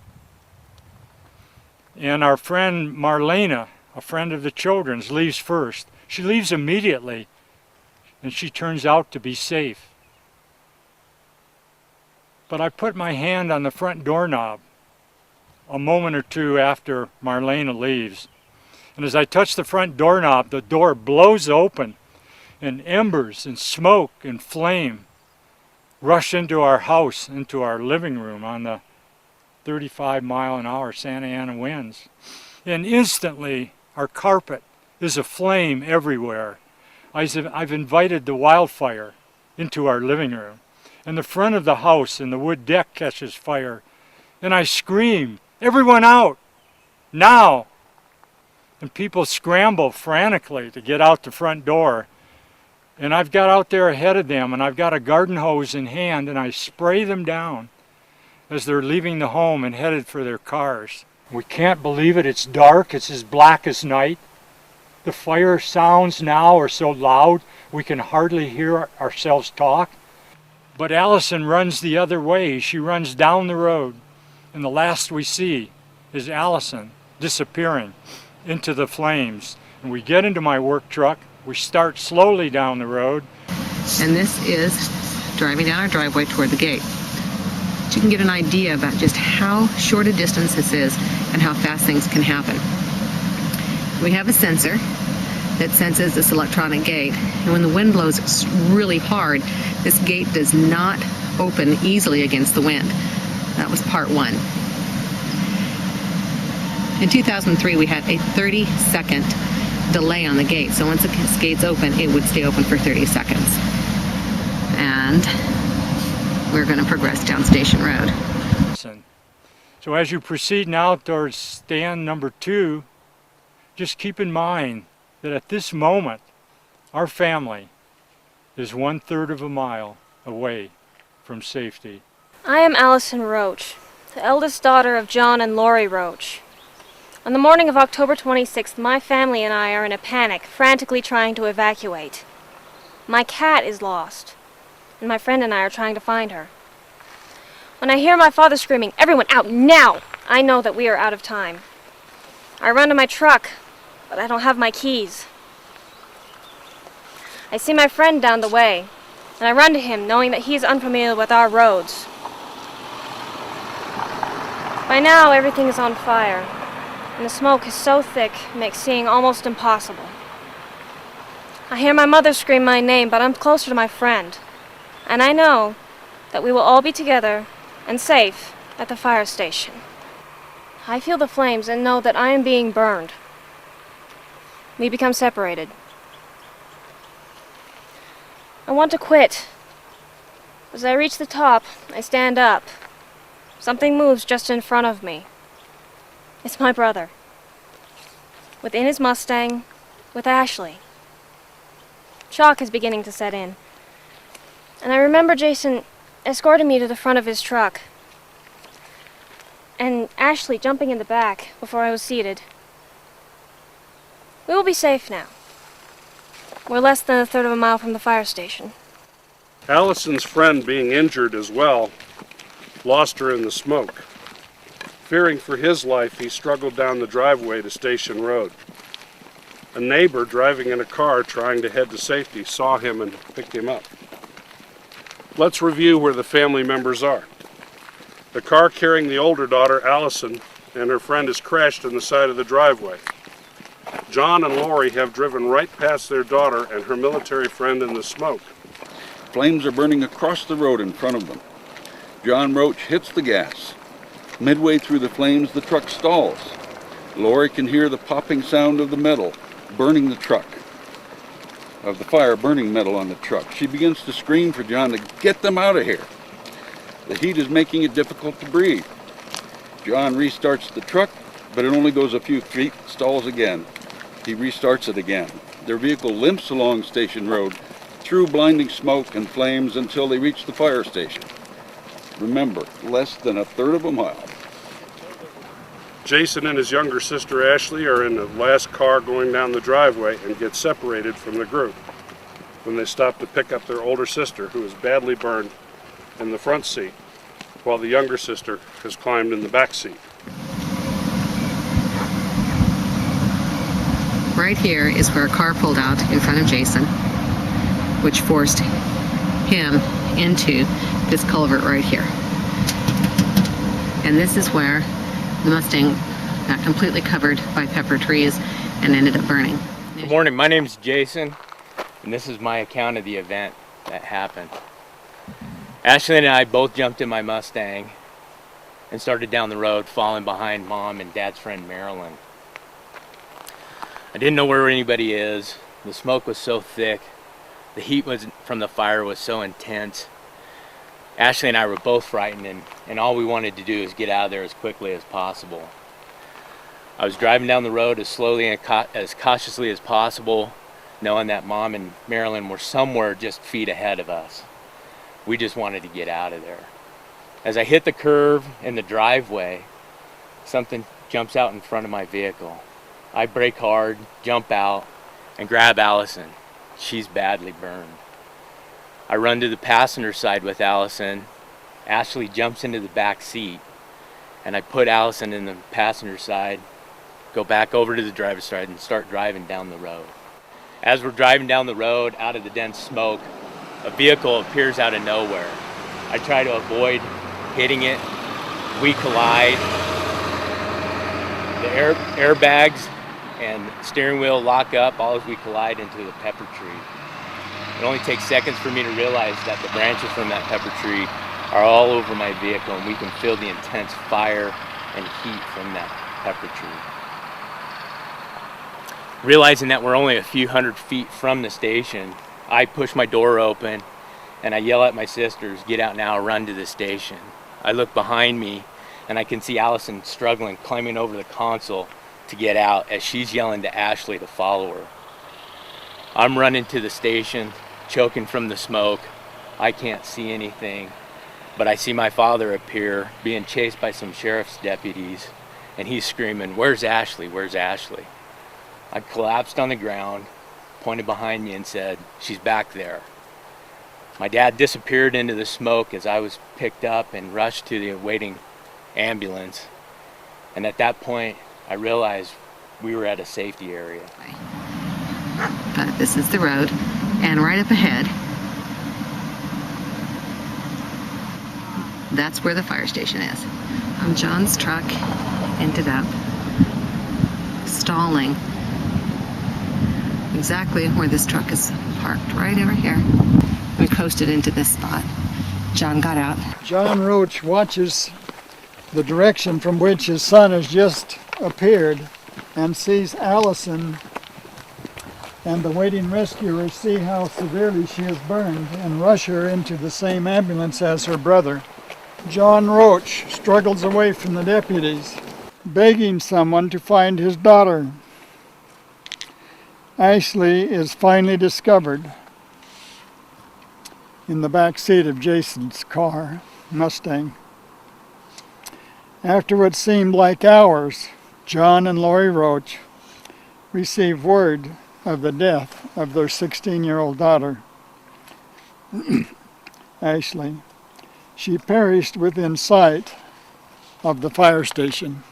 And our friend Marlena, a friend of the children's, leaves first. She leaves immediately, and she turns out to be safe. But I put my hand on the front doorknob a moment or two after Marlena leaves. And as I touch the front doorknob, the door blows open, and embers and smoke and flame rush into our house, into our living room on the 35-mile-an-hour Santa Ana winds. And instantly, our carpet is aflame everywhere. I've invited the wildfire into our living room. And the front of the house and the wood deck catches fire. And I scream, everyone out! now! And people scramble frantically to get out the front door. And I've got out there ahead of them, and I've got a garden hose in hand, and I spray them down as they're leaving the home and headed for their cars. We can't believe it. It's dark. It's as black as night. The fire sounds now are so loud we can hardly hear ourselves talk. But Allison runs the other way. She runs down the road, and the last we see is Allison disappearing into the flames. And we get into my work truck. We start slowly down the road. And this is driving down our driveway toward the gate. So you can get an idea about just how short a distance this is and how fast things can happen. We have a sensor that senses this electronic gate, and when the wind blows really hard, this gate does not open easily against the wind. That was part one. In 2003, we had a 30-second delay on the gate, so once the gate's open, it would stay open for 30 seconds. And we're going to progress down Station Road. So as you proceed now towards stand number 2, just keep in mind that at this moment, our family is 1/3 of a mile away from safety. I am Allison Roach, the eldest daughter of John and Lori Roach. On the morning of October 26th, my family and I are in a panic, frantically trying to evacuate. My cat is lost, and my friend and I are trying to find her. When I hear my father screaming, "Everyone out now!" I know that we are out of time. I run to my truck, but I don't have my keys. I see my friend down the way, and I run to him, knowing that he is unfamiliar with our roads. By now, everything is on fire, and the smoke is so thick it makes seeing almost impossible. I hear my mother scream my name, but I'm closer to my friend, and I know that we will all be together and safe at the fire station. I feel the flames and know that I am being burned. We become separated. I want to quit. As I reach the top, I stand up. Something moves just in front of me. It's my brother. Within his Mustang, with Ashley. Shock is beginning to set in. And I remember Jason escorted me to the front of his truck. And Ashley jumping in the back before I was seated. We will be safe now. We're less than 1/3 of a mile from the fire station. Allison's friend, being injured as well, lost her in the smoke. Fearing for his life, he struggled down the driveway to Station Road. A neighbor driving in a car trying to head to safety saw him and picked him up. Let's review where the family members are. The car carrying the older daughter, Allison, and her friend is crashed in the side of the driveway. John and Lori have driven right past their daughter and her military friend in the smoke. Flames are burning across the road in front of them. John Roach hits the gas. Midway through the flames, the truck stalls. Lori can hear the popping sound of the metal burning the truck, of the fire burning metal on the truck. She begins to scream for John to get them out of here. The heat is making it difficult to breathe. John restarts the truck, but it only goes a few feet, stalls again. He restarts it again. Their vehicle limps along Station Road through blinding smoke and flames until they reach the fire station. Remember, less than 1/3 of a mile. Jason and his younger sister Ashley are in the last car going down the driveway and get separated from the group when they stop to pick up their older sister, who is badly burned, in the front seat, while the younger sister has climbed in the back seat. Right here is where a car pulled out in front of Jason, which forced him into this culvert right here. And this is where the Mustang got completely covered by pepper trees and ended up burning. Good morning, my name's Jason, and this is my account of the event that happened. Ashley and I both jumped in my Mustang and started down the road, following behind Mom and Dad's friend Marilyn. I didn't know where anybody is. The smoke was so thick. The heat from the fire was so intense. Ashley and I were both frightened, and all we wanted to do is get out of there as quickly as possible. I was driving down the road as slowly and as cautiously as possible, knowing that Mom and Marilyn were somewhere just feet ahead of us. We just wanted to get out of there. As I hit the curve in the driveway, something jumps out in front of my vehicle. I brake hard, jump out, and grab Allison. She's badly burned. I run to the passenger side with Allison. Ashley jumps into the back seat, and I put Allison in the passenger side, go back over to the driver's side, and start driving down the road. As we're driving down the road, out of the dense smoke, a vehicle appears out of nowhere. I try to avoid hitting it. We collide. The airbags and steering wheel lock up all as we collide into the pepper tree. It only takes seconds for me to realize that the branches from that pepper tree are all over my vehicle, and we can feel the intense fire and heat from that pepper tree. Realizing that we're only a few hundred feet from the station, I push my door open and I yell at my sisters, "Get out now, run to the station." I look behind me and I can see Allison struggling, climbing over the console to get out as she's yelling to Ashley to follow her. I'm running to the station, choking from the smoke. I can't see anything, but I see my father appear, being chased by some sheriff's deputies, and he's screaming, "Where's Ashley? Where's Ashley?" I collapsed on the ground, pointed behind me and said, "She's back there." My dad disappeared into the smoke as I was picked up and rushed to the awaiting ambulance. And at that point, I realized we were at a safety area. But this is the road, and right up ahead, that's where the fire station is. John's truck ended up stalling exactly where this truck is parked, right over here. We coasted into this spot. John got out. John Roach watches the direction from which his son has just appeared and sees Allison and the waiting rescuers see how severely she is burned and rush her into the same ambulance as her brother. John Roach struggles away from the deputies, begging someone to find his daughter. Ashley is finally discovered in the back seat of Jason's car, Mustang. After what seemed like hours, John and Lori Roach received word of the death of their 16-year-old daughter, Ashley. She perished within sight of the fire station.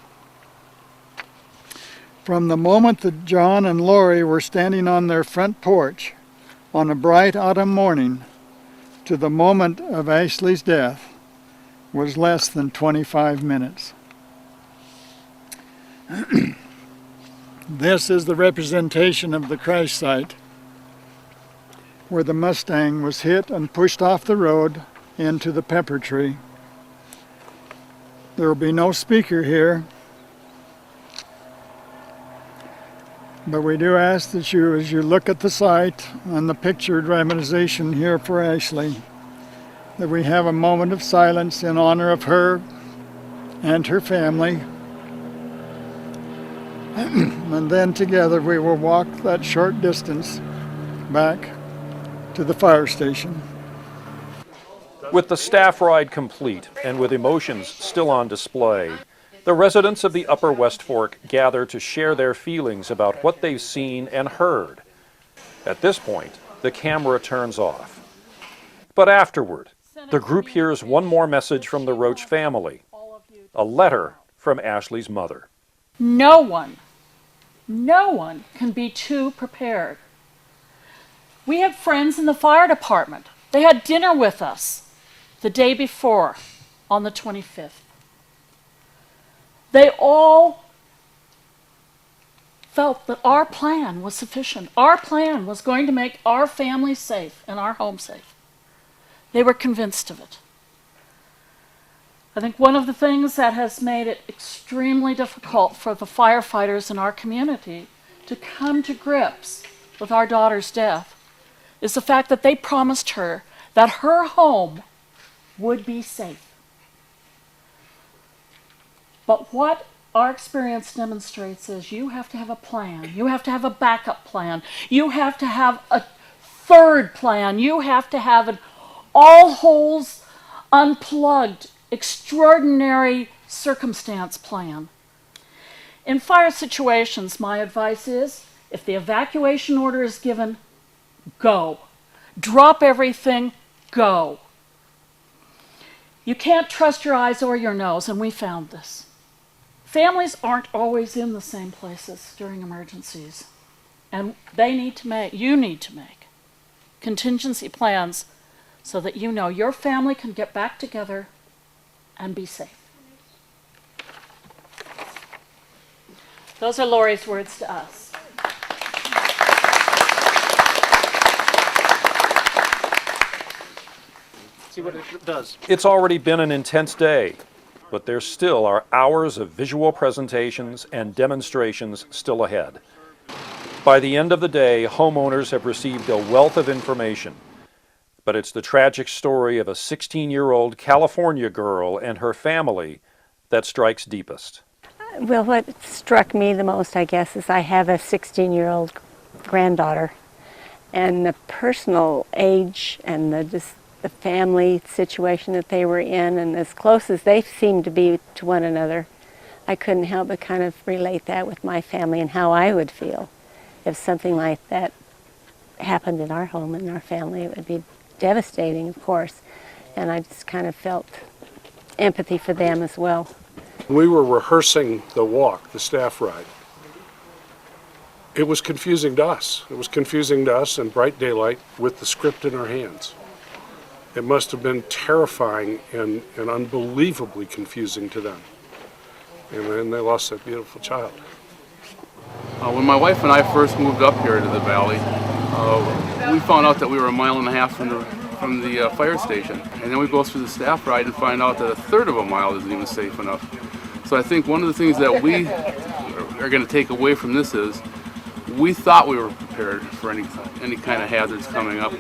From the moment that John and Lori were standing on their front porch on a bright autumn morning to the moment of Ashley's death was less than 25 minutes. This is the representation of the crash site where the Mustang was hit and pushed off the road into the pepper tree. There will be no speaker here, but we do ask that you, as you look at the site and the picture dramatization here for Ashley, that we have a moment of silence in honor of her and her family. And then together we will walk that short distance back to the fire station. With the staff ride complete and with emotions still on display, the residents of the Upper West Fork gather to share their feelings about what they've seen and heard. At this point, the camera turns off. But afterward, the group hears one more message from the Roach family, a letter from Ashley's mother. No one can be too prepared. We have friends in the fire department. They had dinner with us the day before, on the 25th. They all felt that our plan was sufficient. Our plan was going to make our family safe and our home safe. They were convinced of it. I think one of the things that has made it extremely difficult for the firefighters in our community to come to grips with our daughter's death is the fact that they promised her that her home would be safe. But what our experience demonstrates is you have to have a plan. You have to have a backup plan. You have to have a third plan. You have to have an all holes unplugged, extraordinary circumstance plan. In fire situations, my advice is, if the evacuation order is given, go. Drop everything, go. You can't trust your eyes or your nose, and we found this. Families aren't always in the same places during emergencies, and you need to make contingency plans so that you know your family can get back together and be safe. Those are Lori's words to us. See what it does. It's already been an intense day, but there still are hours of visual presentations and demonstrations still ahead. By the end of the day, homeowners have received a wealth of information, but it's the tragic story of a 16-year-old California girl and her family that strikes deepest. Well, what struck me the most, I guess, is I have a 16-year-old granddaughter, and the personal age and the family situation that they were in, and as close as they seemed to be to one another, I couldn't help but kind of relate that with my family and how I would feel if something like that happened in our home and our family. It would be devastating, of course, and I just kind of felt empathy for them as well. We were rehearsing the walk, the staff ride. It was confusing to us. It was confusing to us in bright daylight with the script in our hands. It must have been terrifying and unbelievably confusing to them. And then they lost that beautiful child. When my wife and I first moved up here to the valley, we found out that we were 1.5 miles from the fire station. And then we go through the staff ride and find out that 1/3 of a mile isn't even safe enough. So I think one of the things that we are going to take away from this is we thought we were prepared for any kind of hazards coming up.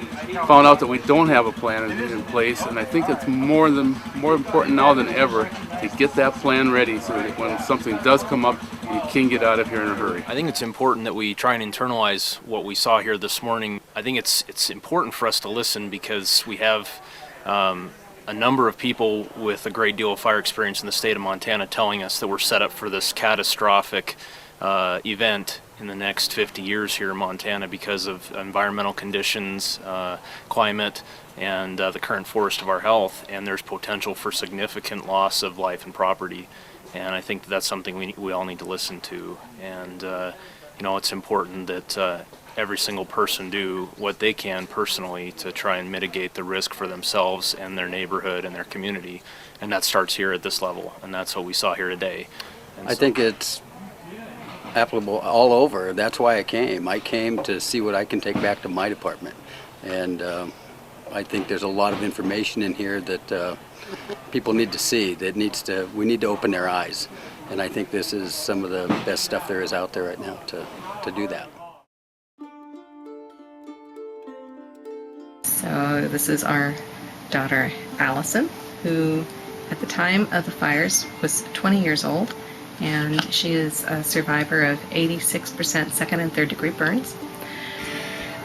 Found out that we don't have a plan in place, and I think it's more important now than ever to get that plan ready so that when something does come up, you can get out of here in a hurry. I think it's important that we try and internalize what we saw here this morning. I think it's important for us to listen because we have a number of people with a great deal of fire experience in the state of Montana telling us that we're set up for this catastrophic event in the next 50 years here in Montana because of environmental conditions, climate, and the current forest of our health, and there's potential for significant loss of life and property. And I think that's something we all need to listen to. And it's important that every single person do what they can personally to try and mitigate the risk for themselves and their neighborhood and their community. And that starts here at this level, and that's what we saw here today. I think it's applicable all over. That's why I came. I came to see what I can take back to my department. And I think there's a lot of information in here that people need to see. We need to open their eyes. And I think this is some of the best stuff there is out there right now to do that. So this is our daughter Allison, who at the time of the fires was 20 years old, and she is a survivor of 86% second and third degree burns.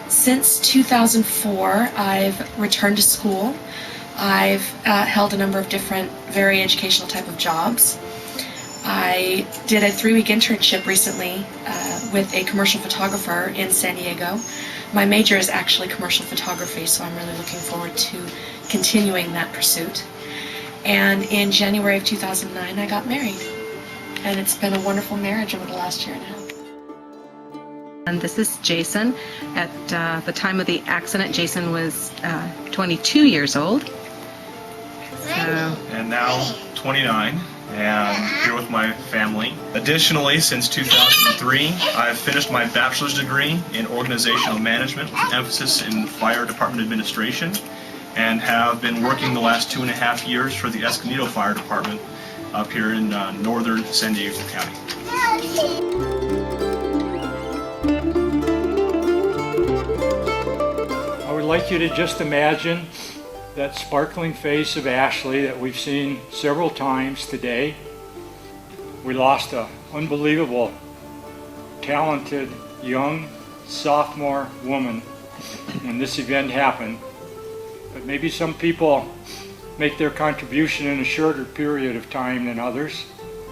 Since 2004, I've returned to school. I've held a number of different, very educational type of jobs. I did a 3-week internship recently with a commercial photographer in San Diego. My major is actually commercial photography, so I'm really looking forward to continuing that pursuit. And in January of 2009, I got married. And it's been a wonderful marriage over the last year and a half. And this is Jason. At the time of the accident, Jason was 22 years old. And now 29, and here with my family. Additionally, since 2003, I've finished my bachelor's degree in organizational management with an emphasis in fire department administration, and have been working the last 2.5 years for the Escondido Fire Department up here in northern San Diego County. I would like you to just imagine that sparkling face of Ashley that we've seen several times today. We lost an unbelievable, talented, young sophomore woman when this event happened. But maybe some people make their contribution in a shorter period of time than others.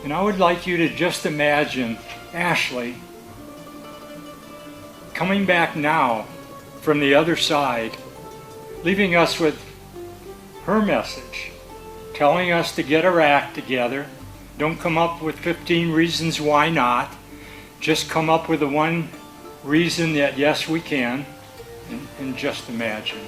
And I would like you to just imagine Ashley coming back now from the other side, leaving us with her message, telling us to get our act together. Don't come up with 15 reasons why not. Just come up with the one reason that yes, we can, and just imagine.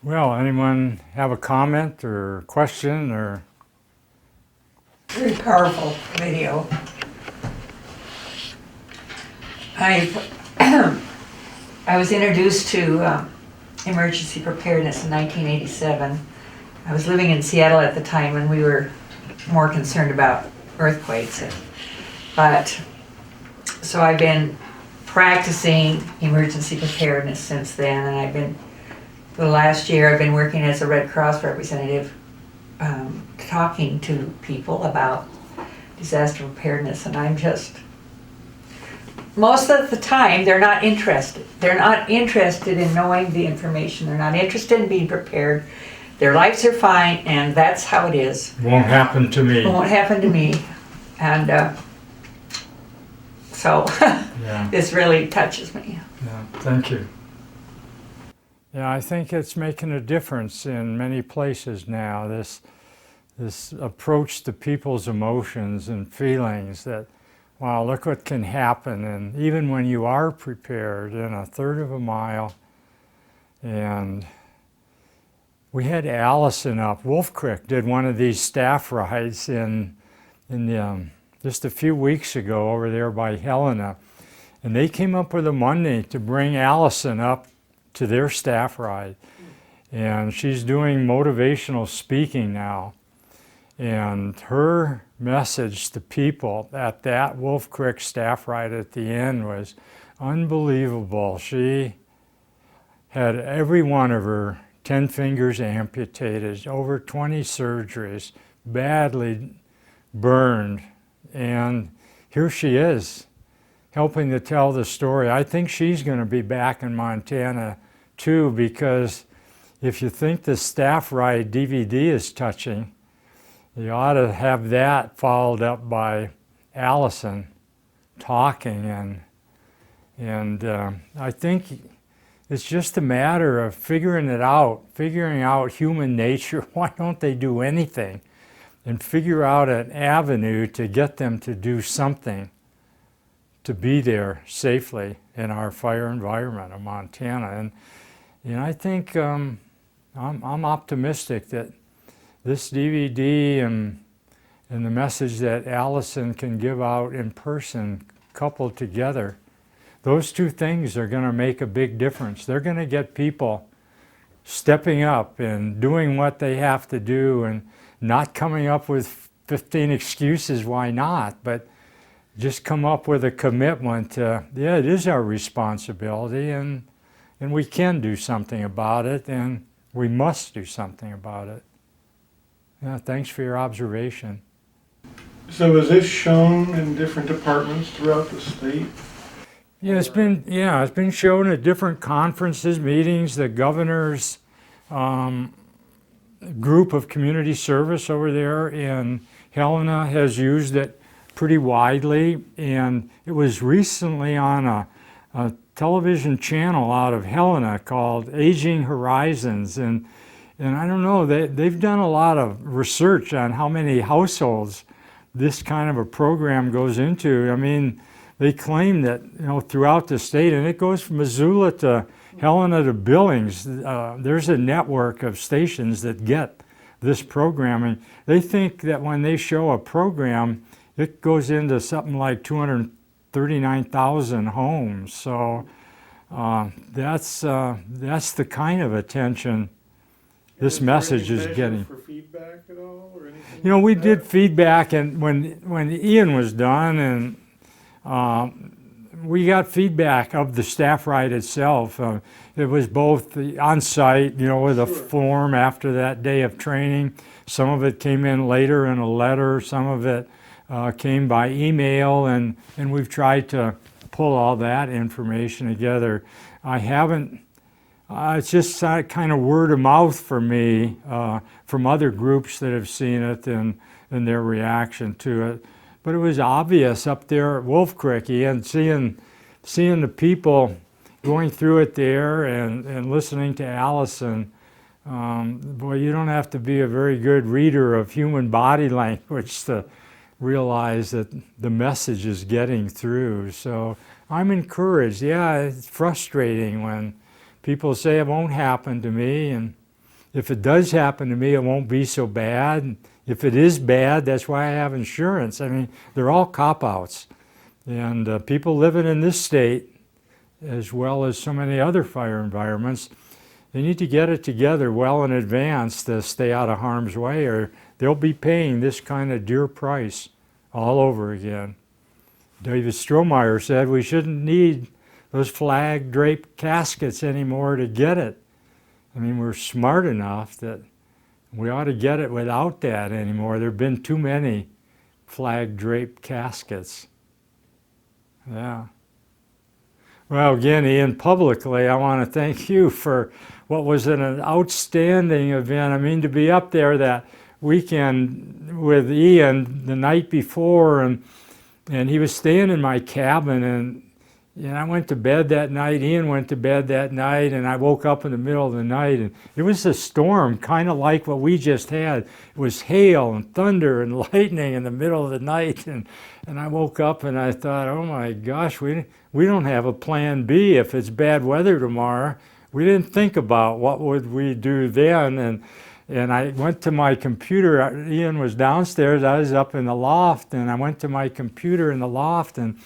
Well, anyone have a comment or question or? Very powerful video. I was introduced to emergency preparedness in 1987. I was living in Seattle at the time and we were more concerned about earthquakes. But so I've been practicing emergency preparedness since then, and for the last year I've been working as a Red Cross representative, talking to people about disaster preparedness, and I'm just, most of the time they're not interested. They're not interested in knowing the information. They're not interested in being prepared. Their lives are fine, and that's how it is. Won't happen to me. Won't happen to me. And so Yeah. this really touches me. Yeah, thank you. Yeah, I think it's making a difference in many places now, this approach to people's emotions and feelings that, wow, look what can happen. And even when you are prepared in a third of a mile, and we had Allison up, Wolf Creek did one of these staff rides in just a few weeks ago over there by Helena. And they came up with a Monday to bring Allison up to their staff ride. And she's doing motivational speaking now. And her message to people at that Wolf Creek staff ride at the end was unbelievable. She had every one of her 10 fingers amputated, over 20 surgeries, badly burned. And here she is, helping to tell the story. I think she's going to be back in Montana too, because if you think the staff ride DVD is touching, you ought to have that followed up by Allison talking, and I think it's just a matter of figuring out human nature. Why don't they do anything? And figure out an avenue to get them to do something to be there safely in our fire environment of Montana. And I think I'm optimistic that this DVD and the message that Allison can give out in person, coupled together, those two things are going to make a big difference. They're going to get people stepping up and doing what they have to do and not coming up with 15 excuses why not, but just come up with a commitment to, yeah, it is our responsibility, and we can do something about it, and we must do something about it. Yeah, thanks for your observation. So is this shown in different departments throughout the state? Yeah, it's been shown at different conferences, meetings. The governor's group of community service over there in Helena has used it pretty widely, and it was recently on a television channel out of Helena called Aging Horizons, and I don't know, they've done a lot of research on how many households this kind of a program goes into. I mean, they claim that, throughout the state, and it goes from Missoula to Helena to Billings, there's a network of stations that get this programming. They think that when they show a program, it goes into something like 239,000 homes. So that's the kind of attention this message is getting. For feedback at all, or anything? You know, we did feedback, and when Ian was done, and we got feedback of the staff ride itself. It was both on site, you know, with a form after that day of training. Some of it came in later in a letter. Some of it came by email, and we've tried to pull all that information together. I haven't. It's just kind of word of mouth for me from other groups that have seen it and their reaction to it. But it was obvious up there at Wolf Creek, and seeing the people going through it there and listening to Allison. Boy, you don't have to be a very good reader of human body language to realize that the message is getting through. So I'm encouraged. Yeah, it's frustrating when people say it won't happen to me, and if it does happen to me, it won't be so bad. If it is bad, that's why I have insurance. I mean, they're all cop-outs. And people living in this state, as well as so many other fire environments, they need to get it together well in advance to stay out of harm's way, or they'll be paying this kind of dear price all over again. David Strohmeyer said we shouldn't need those flag draped caskets anymore to get it. I mean, we're smart enough that we ought to get it without that anymore. There have been too many flag draped caskets. Yeah. Well, again, Ian, publicly, I want to thank you for what was an outstanding event. I mean, to be up there that weekend with Ian the night before, and he was staying in my cabin, and I went to bed that night, Ian went to bed that night, and I woke up in the middle of the night, and it was a storm, kind of like what we just had. It was hail and thunder and lightning in the middle of the night, and I woke up and I thought, oh my gosh, we don't have a plan B if it's bad weather tomorrow. We didn't think about what would we do then, and I went to my computer. Ian was downstairs, I was up in the loft, and I went to my computer in the loft and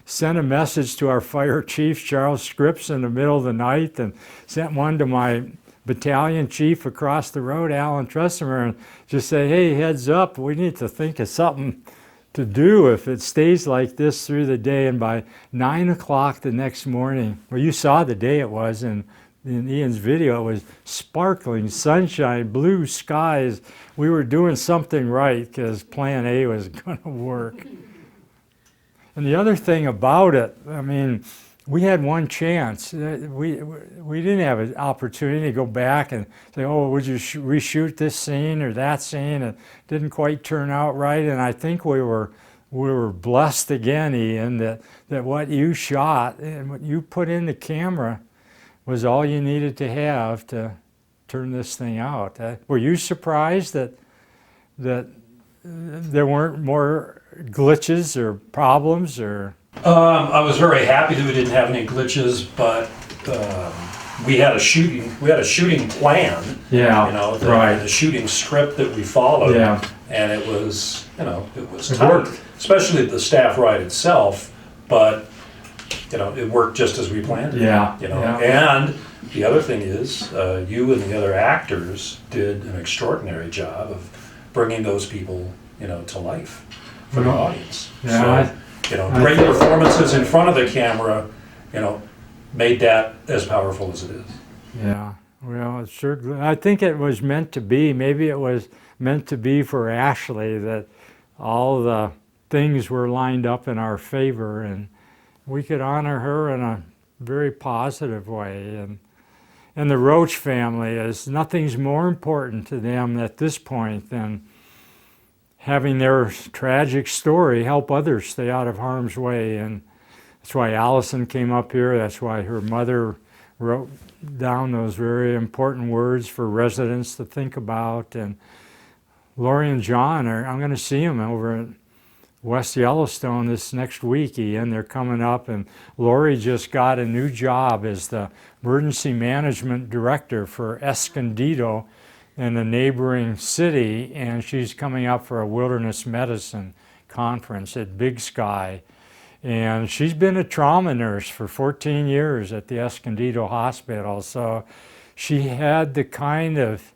sent a message to our fire chief, Charles Scripps, in the middle of the night, and sent one to my battalion chief across the road, Alan Tressimer, and just say, hey, heads up, we need to think of something to do if it stays like this through the day. And by 9 o'clock the next morning, well, you saw the day it was in Ian's video, it was sparkling sunshine, blue skies. We were doing something right because plan A was going to work. And the other thing about it, I mean, we had one chance. We didn't have an opportunity to go back and say, oh, would you reshoot this scene or that scene? It didn't quite turn out right. And I think we were blessed again, Ian, that what you shot and what you put in the camera was all you needed to have to turn this thing out. Were you surprised that there weren't more glitches or problems, or? I was very happy that we didn't have any glitches, but we had a shooting plan. Yeah, you know, right. The shooting script that we followed. Yeah. And it was, it was It tight, worked. especially the staff ride itself. But it worked just as we planned it. Yeah. Yeah. And the other thing is, you and the other actors did an extraordinary job of bringing those people, to life for the audience. Yeah, So, great performances in front of the camera, made that as powerful as it is. Yeah, well, it's sure. I think it was meant to be. Maybe it was meant to be for Ashley, that all the things were lined up in our favor, and we could honor her in a very positive way. And the Roach family, nothing's more important to them at this point than having their tragic story help others stay out of harm's way. And that's why Allison came up here. That's why her mother wrote down those very important words for residents to think about. And Lori and John I'm going to see them over at West Yellowstone this next week, Ian. They're coming up, and Lori just got a new job as the emergency management director for Escondido in a neighboring city, and she's coming up for a wilderness medicine conference at Big Sky. And she's been a trauma nurse for 14 years at the Escondido Hospital, so she had the kind of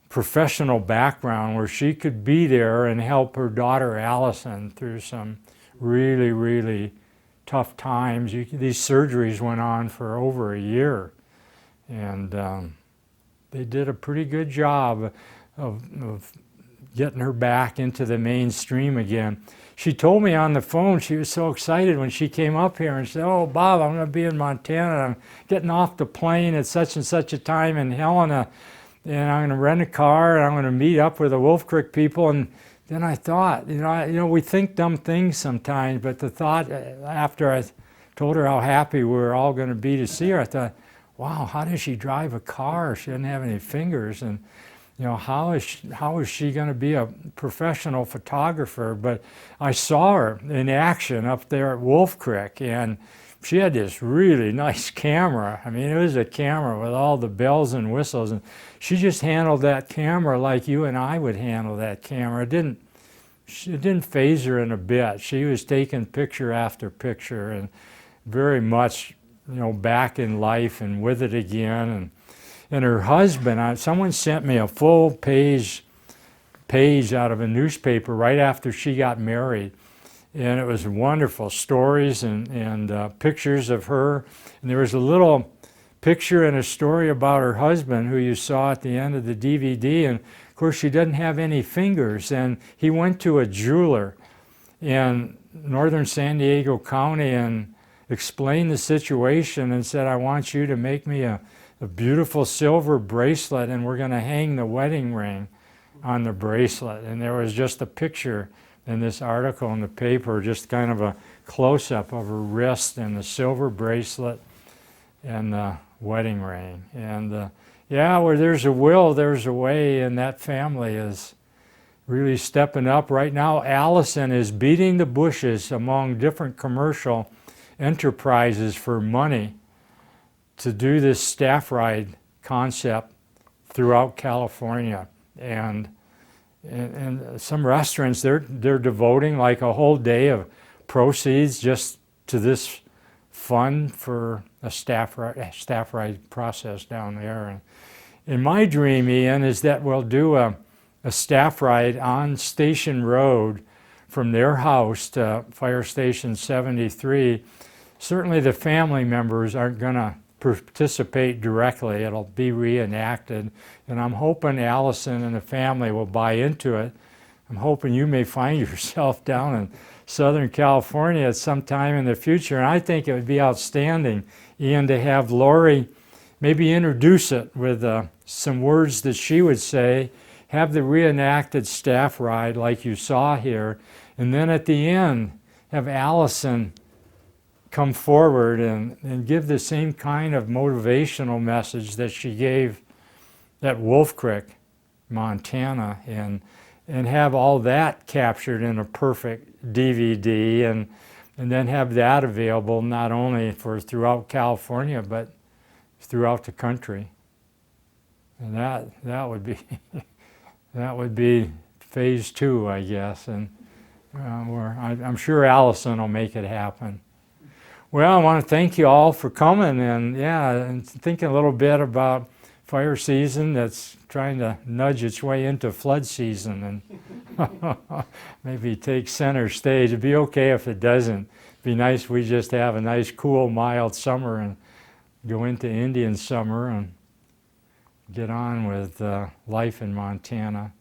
professional background where she could be there and help her daughter Allison through some really, really tough times. These surgeries went on for over a year, and they did a pretty good job of getting her back into the mainstream again. She told me on the phone she was so excited when she came up here and said, "Oh, Bob, I'm going to be in Montana. I'm getting off the plane at such and such a time in Helena, and I'm going to rent a car, and I'm going to meet up with the Wolf Creek people." And then I thought, we think dumb things sometimes, but the thought after I told her how happy we were all going to be to see her, I thought, wow, how does she drive a car? She doesn't have any fingers, and how is she going to be a professional photographer? But I saw her in action up there at Wolf Creek, and she had this really nice camera. I mean, it was a camera with all the bells and whistles, and she just handled that camera like you and I would handle that camera. It didn't faze her in a bit. She was taking picture after picture, and very much, back in life and with it again. And her husband, someone sent me a full page out of a newspaper right after she got married. And it was wonderful stories and pictures of her. And there was a little picture and a story about her husband who you saw at the end of the DVD. And of course, she doesn't have any fingers. And he went to a jeweler in northern San Diego County and explained the situation and said, "I want you to make me a beautiful silver bracelet, and we're going to hang the wedding ring on the bracelet." And there was just a picture in this article in the paper, just kind of a close-up of her wrist and the silver bracelet and the wedding ring. And where there's a will, there's a way, and that family is really stepping up. Right now, Allison is beating the bushes among different commercial enterprises for money to do this staff ride concept throughout California. And some restaurants, they're devoting like a whole day of proceeds just to this fund for a staff ride process down there. And my dream, Ian, is that we'll do a staff ride on Station Road from their house to Fire Station 73. Certainly the family members aren't going to participate directly. It'll be reenacted, and I'm hoping Allison and the family will buy into it. I'm hoping you may find yourself down in Southern California at some time in the future, and I think it would be outstanding, Ian, to have Lori maybe introduce it with some words that she would say, have the reenacted staff ride like you saw here, and then at the end have Allison come forward and give the same kind of motivational message that she gave at Wolf Creek, Montana, and have all that captured in a perfect DVD, and then have that available not only for throughout California but throughout the country. And that would be that would be phase 2, I guess, and I'm sure Allison will make it happen. Well, I want to thank you all for coming and thinking a little bit about fire season that's trying to nudge its way into flood season and maybe take center stage. It'd be okay if it doesn't. It'd be nice if we just have a nice, cool, mild summer and go into Indian summer and get on with life in Montana.